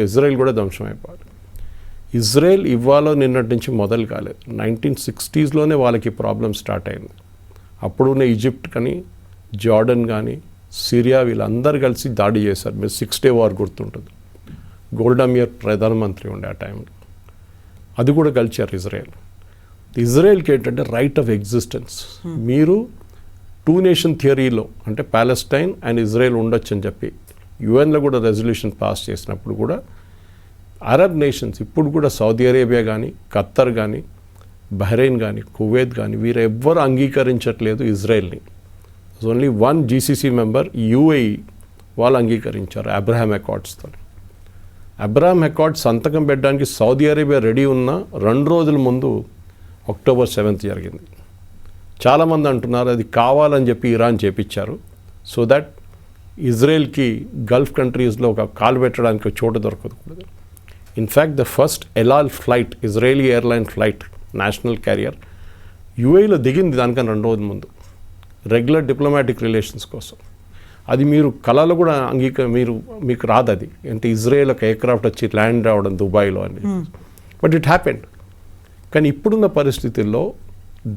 ఇజ్రాయెల్ కూడా ధ్వంసం అయిపోవాలి. ఇజ్రాయెల్ ఇవాళ నిన్నటి నుంచి మొదలు కాలేదు, 1960s వాళ్ళకి ప్రాబ్లం స్టార్ట్ అయింది. అప్పుడున్న ఈజిప్ట్ కానీ, జార్డన్ కానీ, సిరియా వీళ్ళందరూ కలిసి దాడి చేశారు. మీరు 6 Day వార్ గుర్తుంటుంది. గోల్డా మీర్ ప్రధానమంత్రి ఉండే ఆ టైంలో, అది కూడా కలిచారు ఇజ్రాయెల్. ఇజ్రాయెల్కి ఏంటంటే రైట్ ఆఫ్ ఎగ్జిస్టెన్స్. మీరు 2 నేషన్ థియరీలో అంటే ప్యాలెస్టైన్ అండ్ ఇజ్రాయెల్ ఉండొచ్చు అని చెప్పి యుఎన్లో కూడా రెజల్యూషన్ పాస్ చేసినప్పుడు కూడా అరబ్ నేషన్స్ ఇప్పుడు కూడా సౌదీ అరేబియా కానీ, ఖత్తర్ కానీ, బహ్రెయిన్ కానీ, కువైత్ కానీ వీరు ఎవ్వరు అంగీకరించట్లేదు ఇజ్రాయెల్ని. ఓన్లీ 1 GCC మెంబర్ UAE వాళ్ళు అంగీకరించారు అబ్రహాం అకార్డ్స్తో. అబ్రహాం అకార్డ్స్ సంతకం పెట్టడానికి సౌదీ అరేబియా రెడీ ఉన్న 2 రోజుల ముందు October 7th జరిగింది. చాలామంది అంటున్నారు అది కావాలని చెప్పి ఇరాన్ చేపించారు, సో దట్ ఇజ్రాయెల్కి గల్ఫ్ కంట్రీస్లో ఒక కాలు పెట్టడానికి ఒక చోటు దొరకకూడదు. In fact the first El Al flight, Israeli airline flight, national carrier UAEలో దిగింది దానికన్నా 2 రోజుల ముందు, రెగ్యులర్ డిప్లొమాటిక్ రిలేషన్స్ కోసం. అది మీరు కళలో కూడా మీకు రాదు అది, అంటే ఇజ్రాయెల్ ఒక ఎయిర్క్రాఫ్ట్ వచ్చి ల్యాండ్ రావడం దుబాయ్లో అని. But it happened. కానీ ఇప్పుడున్న పరిస్థితుల్లో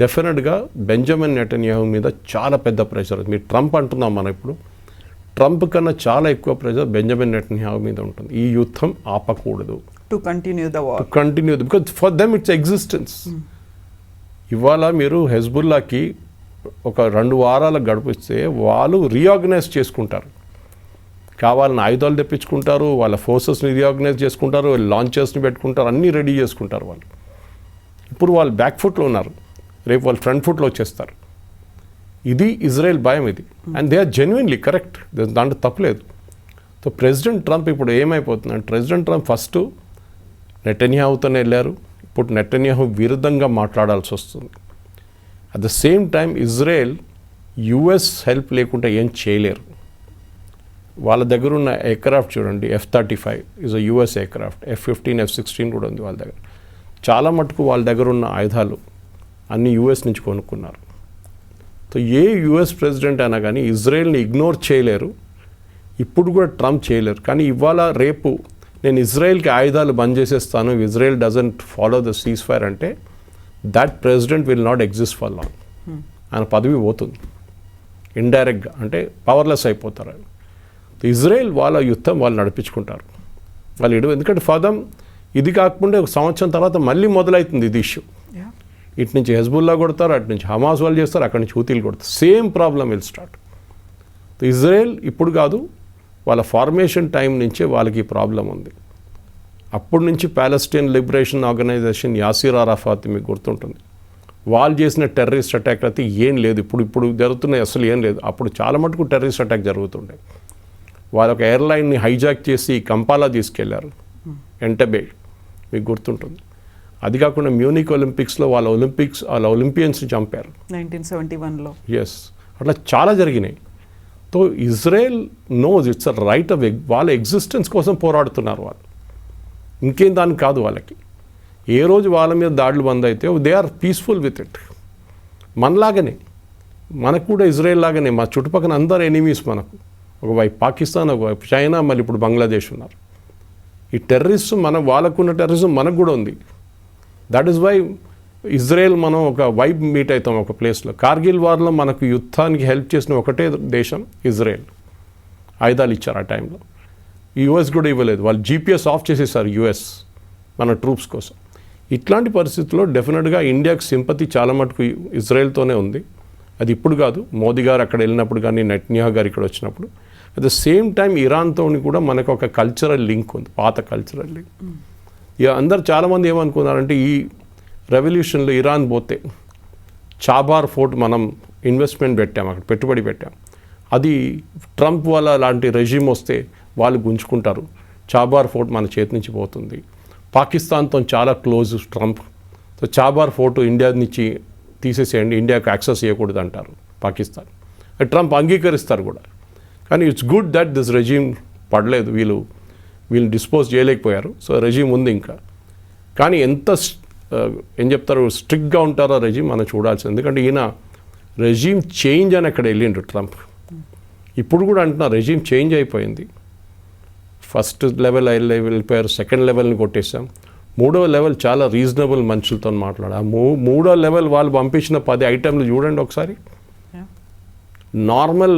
డెఫినెట్గా బెంజమిన్ నెటన్యాహు మీద చాలా పెద్ద ప్రెషర్. మీరు ట్రంప్ అంటున్నాం మనం, ఇప్పుడు ట్రంప్ కన్నా చాలా ఎక్కువ ప్రెషర్ బెంజమిన్ నెటన్యాహు మీద ఉంటుంది. ఈ యుద్ధం ఆపకూడదు, to continue the war, because for them it's existence. ఇవాళ మీరు హెజ్బుల్లాకి ఒక 2 వారాలకు గడిపిస్తే వాళ్ళు రీఆర్గనైజ్ చేసుకుంటారు, కావాలని ఆయుధాలు తెప్పించుకుంటారు, వాళ్ళ ఫోర్సెస్ని రీఆర్గనైజ్ చేసుకుంటారు, లాంచర్స్ని పెట్టుకుంటారు, అన్నీ రెడీ చేసుకుంటారు వాళ్ళు. ఇప్పుడు వాళ్ళు బ్యాక్ ఫుట్లో ఉన్నారు, రేపు వాళ్ళు ఫ్రంట్ ఫుట్లో వచ్చేస్తారు. ఇది ఇజ్రాయెల్ భయం ఇది. And they are genuinely correct, దాంట్లో తప్పులేదు. సో ప్రెసిడెంట్ ట్రంప్ ఇప్పుడు ఏమైపోతుందంటే, ప్రెసిడెంట్ ట్రంప్ ఫస్ట్ నెటన్యాహుతోనే వెళ్ళారు, ఇప్పుడు నెటన్యాహు విరుద్ధంగా మాట్లాడాల్సి వస్తుంది. At the same time Israel US help లేకుండా ఏం చేయలేరు. వాళ్ళ దగ్గర ఉన్న ఎయిర్క్రాఫ్ట్ చూడండి, F-35 is a US aircraft, F-15, F-16 కూడా ఉంది వాళ్ళ దగ్గర. చాలా మటుకు వాళ్ళ దగ్గర ఉన్న ఆయుధాలు అన్ని US నుంచి కొనుక్కున్నారు. సో ఏ US ప్రెసిడెంట్ అయినా కానీ ఇజ్రాయెల్ని ఇగ్నోర్ చేయలేరు, ఇప్పుడు కూడా ట్రంప్ చేయలేరు. కానీ ఇవాళ రేపు నేను ఇజ్రాయెల్కి ఆయుధాలు బంద్ చేసేస్తాను, Israel doesn't follow the ceasefire అంటే that president will not exist for long. ఆయన పదవి పోతుంది ఇండైరెక్ట్గా, అంటే పవర్లెస్ అయిపోతారు ఆయన. ఇజ్రాయెల్ వాళ్ళ యుద్ధం వాళ్ళు నడిపించుకుంటారు వాళ్ళు ఎందుకంటే ఫదం ఇది కాకుండా 1 సంవత్సరం తర్వాత మళ్ళీ మొదలవుతుంది ఇది ఇష్యూ. ఇటు నుంచి హెజ్బుల్లా కొడతారు, అటు నుంచి హమాస్ వాళ్ళు చేస్తారు, అక్కడి నుంచి హూతీలు కొడతారు, same problem will start. Israel ఇప్పుడు కాదు, వాళ్ళ ఫార్మేషన్ టైం నుంచే వాళ్ళకి ఈ ప్రాబ్లం ఉంది. అప్పటి నుంచి Palestine liberation organisation, Yasser Arafat మీకు గుర్తుంటుంది, వాళ్ళు చేసిన టెర్రరిస్ట్ అటాక్ అయితే ఏం లేదు, ఇప్పుడు జరుగుతున్నాయి అసలు ఏం లేదు. అప్పుడు చాలా మటుకు టెర్రరిస్ట్ అటాక్ జరుగుతుండే. వాళ్ళ ఒక ఎయిర్లైన్ని హైజాక్ చేసి కంపాలా తీసుకెళ్లారు, ఎంటబే, మీకు గుర్తుంటుంది. అది కాకుండా మ్యూనిక్ ఒలింపిక్స్లో వాళ్ళ ఒలింపియన్స్ని చంపారు 1971లో. ఎస్, అట్లా చాలా జరిగినాయి. So Israel knows it's a right of వాళ్ళ ఎగ్జిస్టెన్స్ కోసం పోరాడుతున్నారు వాళ్ళు, ఇంకేం దానికి కాదు వాళ్ళకి. ఏ రోజు వాళ్ళ మీద దాడులు బంద్ అయితే they are peaceful with it. మనలాగనే, మనకు కూడా ఇజ్రాయెల్ లాగానే మా చుట్టుపక్కల అందరు ఎనిమీస్ మనకు, ఒకవైపు పాకిస్తాన్, ఒకవైపు చైనా, మళ్ళీ ఇప్పుడు బంగ్లాదేశ్ ఉన్నారు. ఈ టెర్రరిస్ట్ వాళ్ళకున్న టెర్రరిజం మనకు కూడా ఉంది. దట్ ఈస్ వై ఇజ్రాయెల్ మనం ఒక వైబ్ మీట్ అవుతాం ఒక ప్లేస్లో. కార్గిల్ వార్లో మనకు యుద్ధానికి హెల్ప్ చేసిన ఒకటే దేశం ఇజ్రాయెల్. ఆయుధాలు ఇచ్చారు ఆ టైంలో. యుఎస్ కూడా ఇవ్వలేదు, వాళ్ళు జీపీఎస్ ఆఫ్ చేసేసారు యుఎస్ మన ట్రూప్స్ కోసం. ఇట్లాంటి పరిస్థితుల్లో డెఫినెట్గా ఇండియాకి సింపతి చాలా మటుకు ఇజ్రాయెల్తోనే ఉంది. అది ఇప్పుడు కాదు, మోదీ గారు అక్కడ వెళ్ళినప్పుడు కానీ నెట్న్యాహు గారు ఇక్కడ వచ్చినప్పుడు. అట్ ద సేమ్ టైం ఇరాన్తో కూడా మనకు ఒక కల్చరల్ లింక్ ఉంది, పాత కల్చరల్ లింక్. ఇక అందరు చాలామంది ఏమనుకున్నారంటే ఈ రెవల్యూషన్లో ఇరాన్ పోతే చాబార్ ఫోర్ట్ మనం ఇన్వెస్ట్మెంట్ పెట్టాం, అక్కడ పెట్టుబడి పెట్టాం, అది ట్రంప్ వాళ్ళ లాంటి రెజ్యూమ్ వస్తే వాళ్ళు గుంజుకుంటారు, చాబార్ ఫోర్ట్ మన చేతి నుంచి పోతుంది. పాకిస్తాన్తో చాలా close Trump, so Chabahar port India నుంచి తీసేసేయండి, ఇండియాకు యాక్సెస్ చేయకూడదు అంటారు పాకిస్తాన్. అది ట్రంప్ అంగీకరిస్తారు కూడా. కానీ it's good that this resume పడలేదు, వీళ్ళు డిస్పోజ్ చేయలేకపోయారు. సో రెజ్యూమ్ ఉంది ఇంకా. కానీ ఎంత ఏం చెప్తారు స్ట్రిక్ట్గా ఉంటారో రెజ్యూమ్ మనం చూడాల్సింది. ఎందుకంటే ఈయన రెజ్యూమ్ చేంజ్ అని అక్కడ వెళ్ళిండు ట్రంప్. ఇప్పుడు కూడా అంటున్నారు రెజ్యూమ్ చేంజ్ అయిపోయింది. ఫస్ట్ లెవెల్ వెళ్ళిపోయారు, సెకండ్ లెవెల్ని కొట్టేసాం, మూడవ లెవెల్ చాలా రీజనబుల్ మనుషులతో మాట్లాడారు. మూడో లెవెల్ వాళ్ళు పంపించిన 10 ఐటెంలు చూడండి ఒకసారి. నార్మల్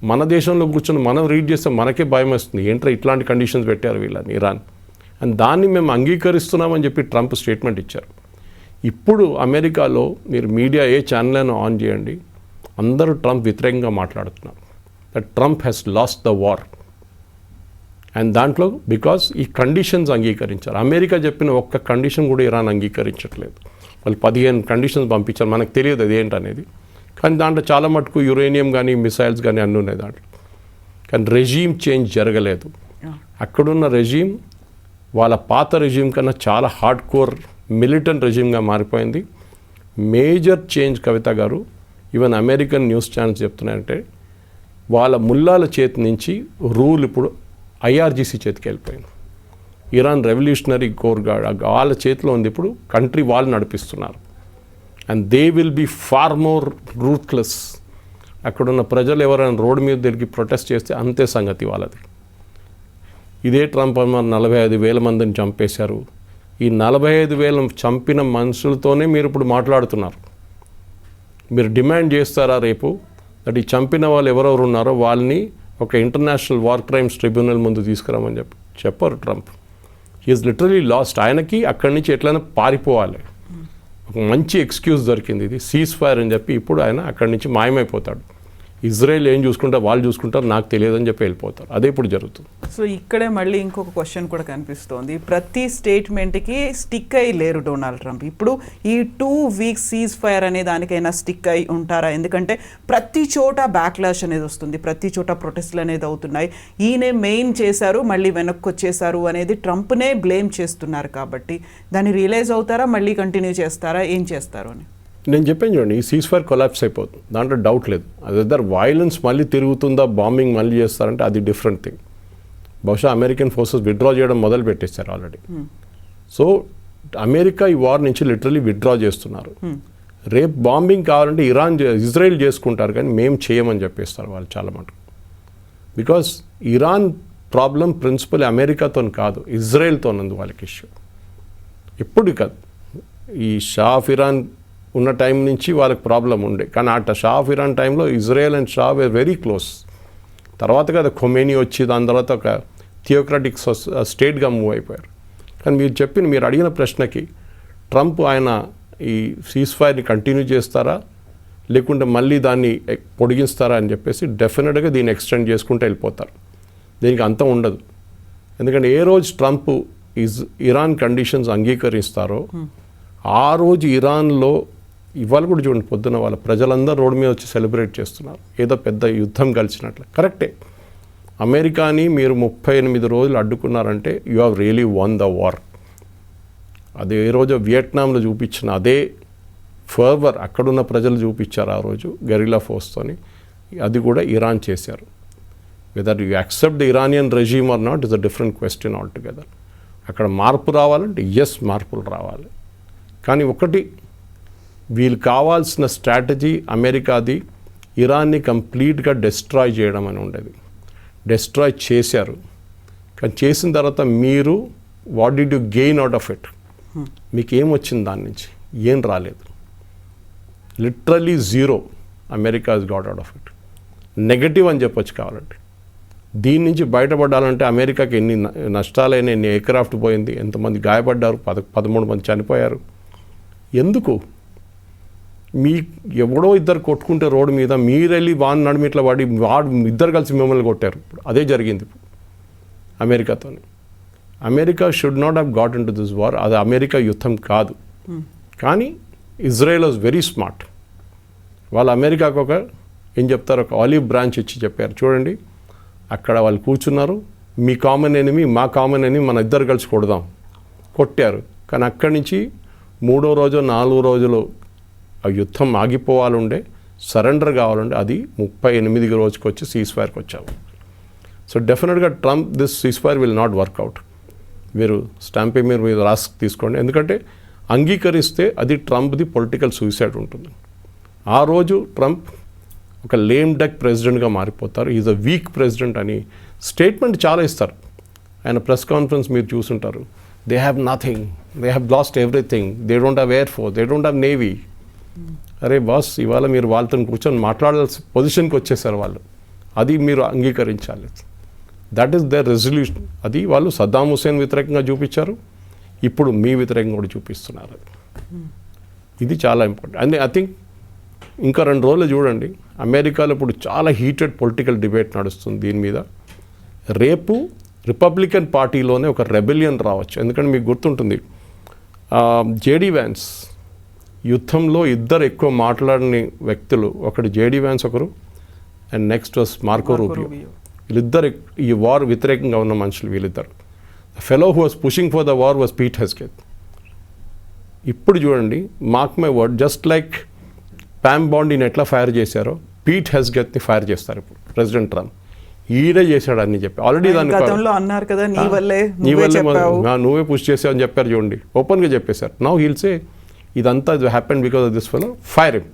మన దేశంలో కూర్చొని మనం రీడ్ చేస్తే మనకే భయం వస్తుంది, ఏంట్రా ఇట్లాంటి కండిషన్స్ పెట్టారు వీళ్ళని ఇరాన్ అని. దాన్ని మేము అంగీకరిస్తున్నామని చెప్పి ట్రంప్ స్టేట్మెంట్ ఇచ్చారు. ఇప్పుడు అమెరికాలో మీరు మీడియా ఏ ఛానల్ ఆన్ చేయండి, అందరూ ట్రంప్ వ్యతిరేకంగా మాట్లాడుతున్నారు. That Trump has lost the war. And దాంట్లో బికాస్ ఈ కండిషన్స్ అంగీకరించారు. అమెరికా చెప్పిన ఒక్క కండిషన్ కూడా ఇరాన్ అంగీకరించట్లేదు. వాళ్ళు 15 కండిషన్స్ పంపించారు, మనకు తెలియదు అది ఏంటనేది. కానీ దాంట్లో చాలా మటుకు యురేనియం కానీ మిసైల్స్ కానీ అన్నీ ఉన్నాయి దాంట్లో. కానీ రెజీమ్ చేంజ్ జరగలేదు. అక్కడున్న రెజీమ్ వాళ్ళ పాత రెజీమ్ కన్నా చాలా హార్డ్ కోర్ మిలిటెంట్ రెజీమ్గా మారిపోయింది. మేజర్ చేంజ్ కవిత గారు, ఈవెన్ అమెరికన్ న్యూస్ ఛానల్స్ చెప్తున్నాయంటే వాళ్ళ ముల్లాల చేతి నుంచి రూల్ ఇప్పుడు ఐఆర్జీసీ చేతికి వెళ్ళిపోయింది. ఇరాన్ రెవల్యూషనరీ కోర్ గార్డ్ వాళ్ళ చేతిలో ఉంది. ఇప్పుడు కంట్రీ వాళ్ళు నడిపిస్తున్నారు. And they will be far more ruthless. అక్కడున్న ప్రజలు ఎవరైనా రోడ్డు మీద తిరిగి ప్రొటెస్ట్ చేస్తే అంతే సంగతి వాళ్ళది. ఇదే ట్రంప్ 45,000 మందిని చంపేశారు. ఈ 45,000 చంపిన మనుషులతోనే మీరు ఇప్పుడు మాట్లాడుతున్నారు. మీరు డిమాండ్ చేస్తారా రేపు దట్ ఈ చంపిన వాళ్ళు ఎవరెవరు ఉన్నారో వాళ్ళని ఒక ఇంటర్నేషనల్ వార్ క్రైమ్స్ ట్రిబ్యునల్ ముందు తీసుకురామని చెప్పారు ట్రంప్. He's literally last. ఆయనకి అక్కడి నుంచి ఎట్లయినా పారిపోవాలి. ఒక మంచి ఎక్స్క్యూజ్ దొరికింది, ఇది సీజ్ ఫైర్ అని చెప్పి. ఇప్పుడు ఆయన అక్కడి నుంచి మాయమైపోతాడు. ఇజ్రాయెల్ ఏం చూసుకుంటారు వాళ్ళు చూసుకుంటారు, నాకు తెలియదని చెప్పి వెళ్ళిపోతారు. అదే ఇప్పుడు జరుగుతుంది. సో ఇక్కడే మళ్ళీ ఇంకొక క్వశ్చన్ కూడా కనిపిస్తోంది. ప్రతి స్టేట్మెంట్కి స్టిక్ అయి లేరు డొనాల్డ్ ట్రంప్. ఇప్పుడు ఈ 2 వీక్స్ సీజ్ ఫైర్ అనే దానికైనా స్టిక్ అయి ఉంటారా? ఎందుకంటే ప్రతి చోట బ్యాక్లాష్ అనేది వస్తుంది, ప్రతి చోట ప్రొటెస్ట్లు అనేది అవుతున్నాయి. ఈయనే మెయిన్ చేశారు, మళ్ళీ వెనక్కి వచ్చేసారు అనేది ట్రంప్నే బ్లేమ్ చేస్తున్నారు. కాబట్టి దాన్ని రియలైజ్ అవుతారా, మళ్ళీ కంటిన్యూ చేస్తారా, ఏం చేస్తారు అని? నేను చెప్పాను చూడండి, ఈ సీజ్ ఫైర్ కొలాప్స్ అయిపోతుంది, దాంట్లో డౌట్ లేదు. అదర్ వైలెన్స్ మళ్ళీ తిరుగుతుందా, బాంబింగ్ మళ్ళీ చేస్తారంటే అది డిఫరెంట్ థింగ్. బహుశా అమెరికన్ ఫోర్సెస్ విత్డ్రా చేయడం మొదలు పెట్టేశారు ఆల్రెడీ. సో అమెరికా ఈ వార్ నుంచి లిటరలీ విత్డ్రా చేస్తున్నారు. రేపు బాంబింగ్ కావాలంటే ఇజ్రాయెల్ చేసుకుంటారు, కానీ మేము చేయమని చెప్పేస్తారు వాళ్ళు చాలా మటుకు. బికాస్ ఇరాన్ ప్రాబ్లం ప్రిన్సిపల్ అమెరికాతో కాదు, ఇజ్రాయెల్తో ఉంది వాళ్ళకి ఇష్యూ. ఇప్పుడు కాదు, ఈ షా ఆఫ్ ఇరాన్ ఉన్న టైం నుంచి వాళ్ళకి ప్రాబ్లం ఉండే. కానీ ఆ షా ఆఫ్ ఇరాన్ టైంలో Israel and Shah were very close. తర్వాత కదా ఖొమేనీ వచ్చి దాని తర్వాత ఒక థియోక్రాటిక్ స్టేట్గా మూవ్ అయిపోయారు. కానీ మీరు అడిగిన ప్రశ్నకి ట్రంప్ ఆయన ఈ సీజ్ ఫైర్ని కంటిన్యూ చేస్తారా లేకుంటే మళ్ళీ దాన్ని పొడిగిస్తారా అని చెప్పేసి డెఫినెట్గా దీన్ని ఎక్స్టెండ్ చేసుకుంటూ వెళ్ళిపోతారు. దీనికి అంతం ఉండదు. ఎందుకంటే ఏ రోజు ట్రంప్ ఇరాన్ కండిషన్స్ అంగీకరిస్తారో ఆ రోజు ఇరాన్లో ఇవాళ కూడా చూడండి, పొద్దున వాళ్ళ ప్రజలందరూ రోడ్డు మీద వచ్చి సెలబ్రేట్ చేస్తున్నారు, ఏదో పెద్ద యుద్ధం కలిసినట్లు. కరెక్టే, అమెరికాని మీరు 38 రోజులు అడ్డుకున్నారంటే you have really won the war. అది ఏ రోజు వియట్నాంలో చూపించిన అదే ఫర్వర్ అక్కడున్న ప్రజలు చూపించారు ఆ రోజు గెరిల్లా ఫోర్స్తోని. అది కూడా ఇరాన్ చేశారు. Whether you accept the Iranian regime or not is a different question all together. అక్కడ మార్పు రావాలంటే ఎస్, మార్పులు రావాలి. కానీ ఒకటి, వీళ్ళు కావాల్సిన స్ట్రాటజీ అమెరికాది ఇరాన్ని కంప్లీట్గా డెస్ట్రాయ్ చేయడం అని ఉండేది. డెస్ట్రాయ్ చేశారు. కానీ చేసిన తర్వాత మీరు what did you gain out of it? మీకు ఏం వచ్చింది దాని నుంచి? ఏం రాలేదు. Literally zero America has got out of it. Negative అని చెప్పొచ్చు కావాలంటే. దీని నుంచి బయటపడాలంటే అమెరికాకి ఎన్ని నష్టాలైన, ఎన్ని ఎయిర్క్రాఫ్ట్ పోయింది, ఎంతమంది గాయపడ్డారు, 13 మంది చనిపోయారు. ఎందుకు? మీ ఎవడో ఇద్దరు కొట్టుకుంటే రోడ్డు మీద మీరు వెళ్ళి వాడిని నడిమిట్లా పడి వాడు ఇద్దరు కలిసి మిమ్మల్ని కొట్టారు. అదే జరిగింది అమెరికాతో. America should not have got in to this war. అది అమెరికా యుద్ధం కాదు. కానీ ఇజ్రాయెల్ వాజ్ వెరీ స్మార్ట్. వాళ్ళు అమెరికాకు ఏం చెప్తారు, ఒక ఆలివ్ బ్రాంచ్ ఇచ్చి చెప్పారు, చూడండి అక్కడ వాళ్ళు కూర్చున్నారు, మీ కామన్ ఎనిమి మా కామన్ ఎనిమి, మన ఇద్దరు కలిసి కొడదాం. కొట్టారు. కానీ అక్కడి నుంచి 3వ రోజు 4 రోజులు ఆ యుద్ధం ఆగిపోవాలండే, సరెండర్ కావాలంటే అది 38 రోజుకి వచ్చి సీజ్ ఫైర్కి వచ్చాము. సో డెఫినెట్గా Trump this cease fire will not work out. మీరు స్టాంపే మీరు రాసి తీసుకోండి. ఎందుకంటే అంగీకరిస్తే అది ట్రంప్ది పొలిటికల్ సూసైడ్ ఉంటుంది. ఆ రోజు ట్రంప్ ఒక లేమ్ డక్ ప్రెసిడెంట్గా మారిపోతారు. ఈజ్ అ వీక్ ప్రెసిడెంట్ అని స్టేట్మెంట్ చాలా ఇస్తారు. ఆయన ప్రెస్ కాన్ఫరెన్స్ మీరు చూసుంటారు. They have nothing, they have lost everything, they don't have air force, they don't have navy. అరే బాస్, ఇవాళ మీరు వాళ్ళతో కూర్చొని మాట్లాడాల్సిన పొజిషన్కి వచ్చేసారు వాళ్ళు. అది మీరు అంగీకరించాలి. That is their resolution. అది వాళ్ళు సద్దాం హుసేన్ వ్యతిరేకంగా చూపించారు, ఇప్పుడు మీ వ్యతిరేకంగా కూడా చూపిస్తున్నారు. ఇది చాలా ఇంపార్టెంట్. అండ్ ఐ థింక్ ఇంకా 2 రోజులు చూడండి, అమెరికాలో ఇప్పుడు చాలా హీటెడ్ పొలిటికల్ డిబేట్ నడుస్తుంది దీని మీద. రేపు రిపబ్లికన్ పార్టీలోనే ఒక రెబెలియన్ రావచ్చు. ఎందుకంటే మీకు గుర్తుంటుంది, జేడీ వ్యాన్స్ యుద్ధంలో ఇద్దరు ఎక్కువ మాట్లాడని వ్యక్తులు, ఒకటి జేడీ వ్యాన్స్ ఒకరు, and next was Marco Rubio. వీళ్ళిద్దరు ఈ వార్ వ్యతిరేకంగా ఉన్న మనుషులు వీళ్ళిద్దరు. Fellow who was pushing for the war was Pete హెస్కెత్. ఇప్పుడు చూడండి, mark my word, just like Pam బాండీని ఎట్లా ఫైర్ చేశారో పీట్ హెస్గెత్ని ఫైర్ చేస్తారు ఇప్పుడు ప్రెసిడెంట్ ట్రంప్. ఈడే చేశాడు అని చెప్పి ఆల్రెడీ దాన్ని అన్నారు కదా, నీ వల్లే నువ్వే పుష్ చేసావు అని చెప్పారు. చూడండి, ఓపెన్గా చెప్పేశారు. నౌ హీల్ సే ఇదంతా happen because of this fellow, fire him,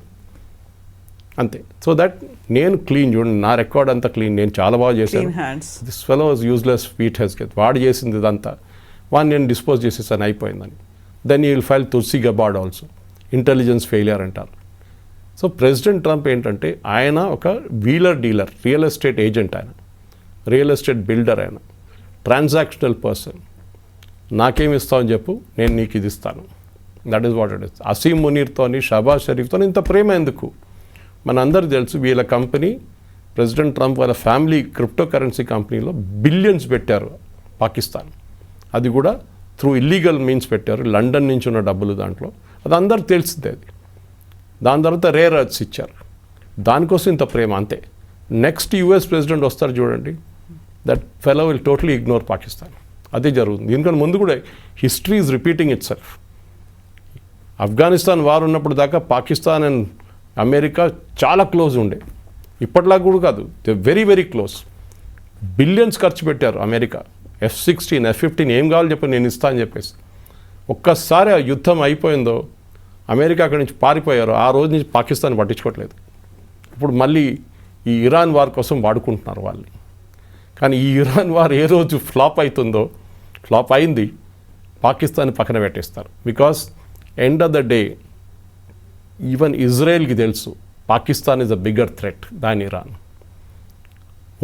అంతే. సో దట్ నేను క్లీన్, చూడండి నా రికార్డ్ అంతా క్లీన్, నేను చాలా బాగా చేశాను. This fellow was useless Pete హెస్గెత్, వాడు చేసింది ఇదంతా, వాడిని నేను డిస్పోజ్ చేసేసాను, అయిపోయిందని. Then you will fire Tulsi Gabbard also, intelligence failure అంటారు. సో ప్రెసిడెంట్ ట్రంప్ ఏంటంటే ఆయన ఒక wheeler dealer, real estate agent, ఆయన రియల్ ఎస్టేట్ బిల్డర్, ఆయన ట్రాన్సాక్షనల్ పర్సన్. నాకేమి ఇస్తావని చెప్పు, నేను నీకు ఇది ఇస్తాను. That is what it is. Asim మునీర్తోని, షహబాజ్ షరీఫ్తో ఇంత ప్రేమ ఎందుకు? మనందరికీ తెలుసు వీళ్ళ కంపెనీ, ప్రెసిడెంట్ ట్రంప్ వాళ్ళ ఫ్యామిలీ క్రిప్టో కరెన్సీ కంపెనీలో బిలియన్స్ పెట్టారు పాకిస్తాన్. అది కూడా త్రూ ఇల్లీగల్ మీన్స్ పెట్టారు, లండన్ నుంచి ఉన్న డబ్బులు దాంట్లో. అది అందరికి తెలిసిందే. అది దాని తర్వాత రేర్ ఎర్త్స్ ఇచ్చారు, దానికోసం ఇంత ప్రేమ, అంతే. నెక్స్ట్ యూఎస్ ప్రెసిడెంట్ వస్తారు చూడండి, that fellow will totally ignore Pakistan. అదే జరుగుతుంది. దీనికన్నా ముందు కూడా history is repeating it self. Afghanistan war ఉన్నప్పుడు దాకా పాకిస్తాన్ అండ్ అమెరికా చాలా క్లోజ్ ఉండే, ఇప్పటిలాగా కూడా కాదు, they very very close. Billions ఖర్చు పెట్టారు అమెరికా, F-16, F-15 ఏం కావాలో చెప్పి నేను ఇస్తా అని చెప్పేసి. ఒక్కసారి ఆ యుద్ధం అయిపోయిందో అమెరికా అక్కడి నుంచి పారిపోయారు, ఆ రోజు నుంచి పాకిస్తాన్ పట్టించుకోవట్లేదు. ఇప్పుడు మళ్ళీ ఈ ఇరాన్ వార్ కోసం వాడుకుంటున్నారు వాళ్ళు. కానీ ఈ ఇరాన్ వార్ ఏ రోజు ఫ్లాప్ అవుతుందో, ఫ్లాప్ అయింది, పాకిస్తాన్ పక్కన పెట్టేస్తారు. Because end of the day even ఇజ్రాయెల్కి తెలుసు Pakistan is a bigger threat than Iran.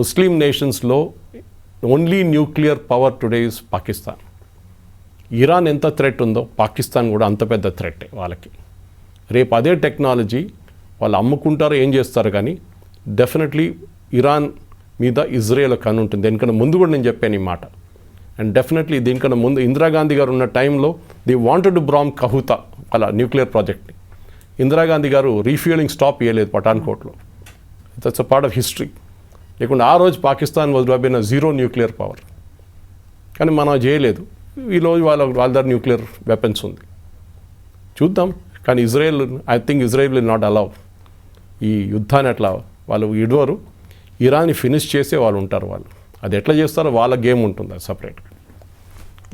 Muslim నేషన్స్లో only nuclear power today is Pakistan. Iran ఎంత థ్రెట్ ఉందో పాకిస్తాన్ కూడా అంత పెద్ద థ్రెట్ వాళ్ళకి. రేపు అదే టెక్నాలజీ వాళ్ళు అమ్ముకుంటారో ఏం చేస్తారు, కానీ డెఫినెట్లీ ఇరాన్ మీద ఇజ్రాయెల్ కన్ను ఉంటుంది. దీనికన్నా ముందు కూడా నేను చెప్పాను ఈ మాట. అండ్ డెఫినెట్లీ దీనికన్నా ముందు ఇందిరాగాంధీ గారు ఉన్న టైంలో ది వాంటెడ్ టు బ్రామ్ కహుతా అలా న్యూక్లియర్ ప్రాజెక్ట్ని. ఇందిరాగాంధీ గారు రీఫ్యూలింగ్ స్టాప్ చేయలేదు పఠాన్కోట్లో. That's a part of history. లేకుండా ఆ రోజు Pakistan was been a zero nuclear power. కానీ మనం చేయలేదు. ఈరోజు వాళ్ళ దగ్గర న్యూక్లియర్ వెపన్స్ ఉంది, చూద్దాం. కానీ Israel, I think Israel will not allow ఈ యుద్ధాన్ని. అట్లా వాళ్ళు ఇడవరు, ఇరాన్ని ఫినిష్ చేసే వాళ్ళు ఉంటారు. వాళ్ళు అది ఎట్లా చేస్తారో వాళ్ళ గేమ్ ఉంటుంది, అది సపరేట్గా.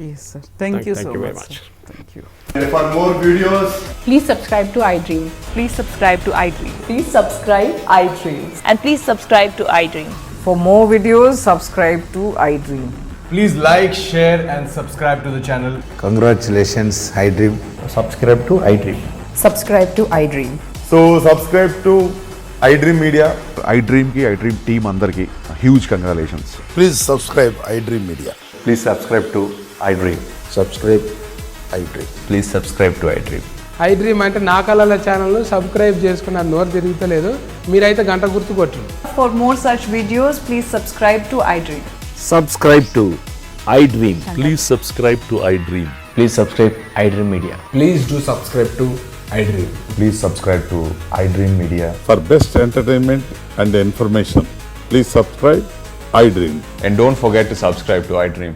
Yes, sir. Thank you so very much. much. Thank you. And for more videos, Please subscribe to iDream. Please subscribe to iDream. Please subscribe iDream. And please subscribe to iDream. For more videos, subscribe to iDream. please like, share and subscribe to the channel. Congratulations, iDream. Subscribe to iDream. Subscribe to iDream. So subscribe to iDream Media. iDream team అందరికి huge congratulations. Please subscribe iDream Media. Please subscribe to iDream. Subscribe iDream. Please subscribe to iDream. iDream అంటే నా కళల ఛానల్ను సబ్స్క్రైబ్ చేసుకున్న నోరు తిరుగుతలేదు, మీరైతే గంట గుర్తు కొట్టండి. For more such videos, please subscribe to iDream. Subscribe to iDream. Please subscribe to iDream. Please subscribe iDream Media. Please do subscribe to iDream. Please subscribe to iDream Media. For best entertainment and information, please subscribe iDream. And don't forget to subscribe to iDream.